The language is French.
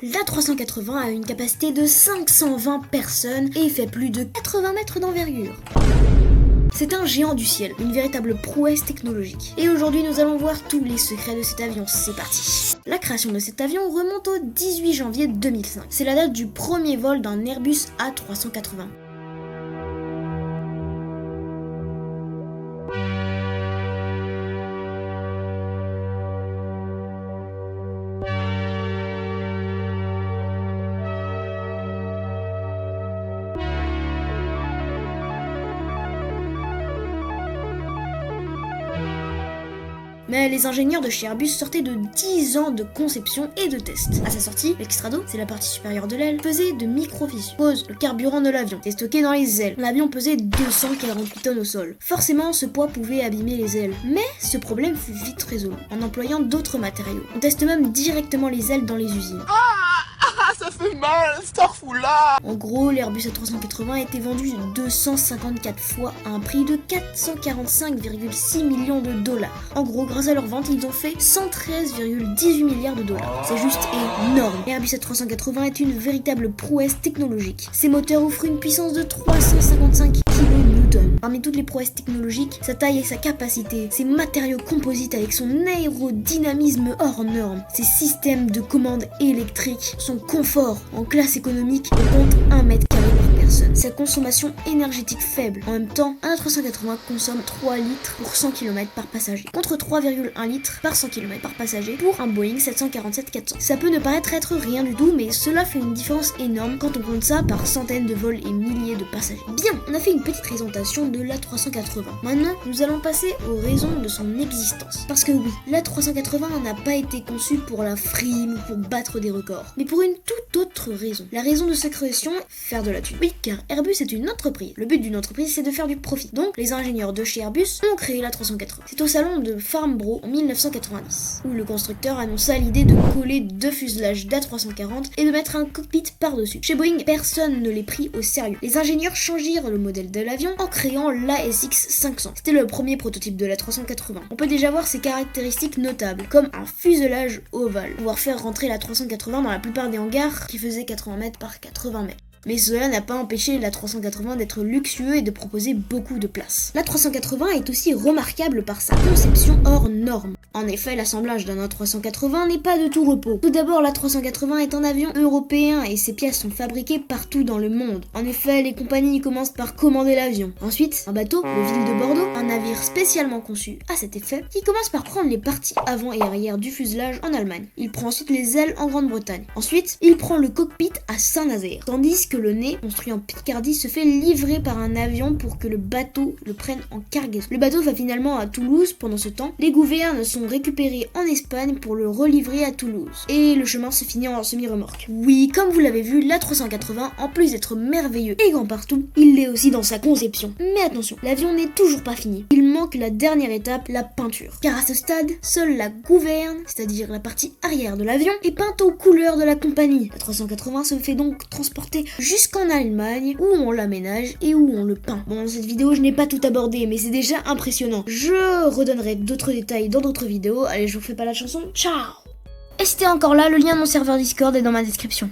L'A380 a une capacité de 520 personnes et fait plus de 80 mètres d'envergure. C'est un géant du ciel, une véritable prouesse technologique. Et aujourd'hui, nous allons voir tous les secrets de cet avion, c'est parti. La création de cet avion remonte au 18 janvier 2005. C'est la date du premier vol d'un Airbus A380. Mais les ingénieurs de chez Airbus sortaient de 10 ans de conception et de tests. À sa sortie, l'extrado, c'est la partie supérieure de l'aile, faisait de micro-fissures. Pose, le carburant de l'avion est stocké dans les ailes. L'avion pesait 248 tonnes au sol. Forcément, ce poids pouvait abîmer les ailes. Mais ce problème fut vite résolu, en employant d'autres matériaux. On teste même directement les ailes dans les usines. Ça fait mal, starfoula. En gros, l'Airbus A380 a été vendu 254 fois à un prix de 445,6 millions de dollars. En gros, grâce à leur vente, ils ont fait 113,18 milliards de dollars. C'est juste énorme. L'Airbus A380 est une véritable prouesse technologique. Ses moteurs offrent une puissance de 355 kN. Parmi toutes les prouesses technologiques, sa taille et sa capacité, ses matériaux composites avec son aérodynamisme hors norme, ses systèmes de commande électrique, son confort en classe économique compte 1 mètre carré par personne. Sa consommation énergétique faible. En même temps, un A380 consomme 3 litres pour 100 km par passager, contre 3,1 litres par 100 km par passager pour un Boeing 747-400. Ça peut ne paraître être rien du tout, mais cela fait une différence énorme quand on compte ça par centaines de vols et milliers de passagers. Bien, on a fait une petite présentation de l'A380. Maintenant, nous allons passer aux raisons de son existence. Parce que oui, l'A380 n'a pas été conçu pour la frime ou pour battre des records, mais pour une toute autre raison. La raison de sa création, faire de la thune. Oui, car Airbus est une entreprise. Le but d'une entreprise, c'est de faire du profit. Donc, les ingénieurs de chez Airbus ont créé l'A380. C'est au salon de Farnborough en 1990, où le constructeur annonça l'idée de coller 2 fuselages d'A340 et de mettre un cockpit par-dessus. Chez Boeing, personne ne les prit au sérieux. Les ingénieurs changèrent le modèle de l'avion en créant l'ASX 500. C'était le premier prototype de l'A380. On peut déjà voir ses caractéristiques notables, comme un fuselage ovale, pouvoir faire rentrer l'A380 dans la plupart des hangars qui faisaient 80 mètres par 80 mètres. Mais cela n'a pas empêché l'A380 d'être luxueux et de proposer beaucoup de place. L'A380 est aussi remarquable par sa conception hors norme. En effet, l'assemblage d'un A380 n'est pas de tout repos. Tout d'abord, l'A380 est un avion européen et ses pièces sont fabriquées partout dans le monde. En effet, les compagnies commencent par commander l'avion. Ensuite, un bateau, le Ville de Bordeaux, un navire spécialement conçu à cet effet, qui commence par prendre les parties avant et arrière du fuselage en Allemagne. Il prend ensuite les ailes en Grande-Bretagne. Ensuite, il prend le cockpit à Saint-Nazaire. Tandis que le nez, construit en Picardie, se fait livrer par un avion pour que le bateau le prenne en cargaison. Le bateau va finalement à Toulouse. Pendant ce temps, les gouvernes sont récupérés en Espagne pour le relivrer à Toulouse. Et le chemin se finit en semi-remorque. Oui, comme vous l'avez vu, l'A380, en plus d'être merveilleux et grand partout, il l'est aussi dans sa conception. Mais attention, l'avion n'est toujours pas fini. Il manque la dernière étape, la peinture. Car à ce stade, seule la gouverne, c'est-à-dire la partie arrière de l'avion, est peinte aux couleurs de la compagnie. L'A380 se fait donc transporter jusqu'en Allemagne, où on l'aménage et où on le peint. Bon, dans cette vidéo, je n'ai pas tout abordé, mais c'est déjà impressionnant. Je redonnerai d'autres détails dans d'autres vidéos. Allez, je vous fais pas la chanson. Ciao! Et si t'es encore là, le lien de mon serveur Discord est dans ma description.